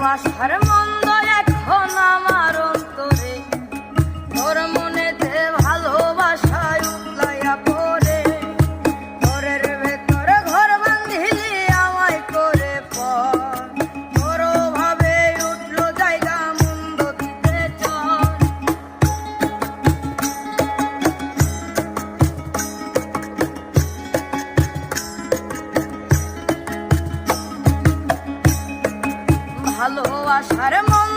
ভালোবাসার মন্দ এখন আমার অন্তরে, তোর মনেতে ভালোবাসায় উতলাইয়া পড়ে, ঘরের ভেতরে ঘর বাঁধিলি আমায় করে পর, তোর ভাবে উঠলো জায়গা মন্দ দিতে চল। ভালোবাসার মন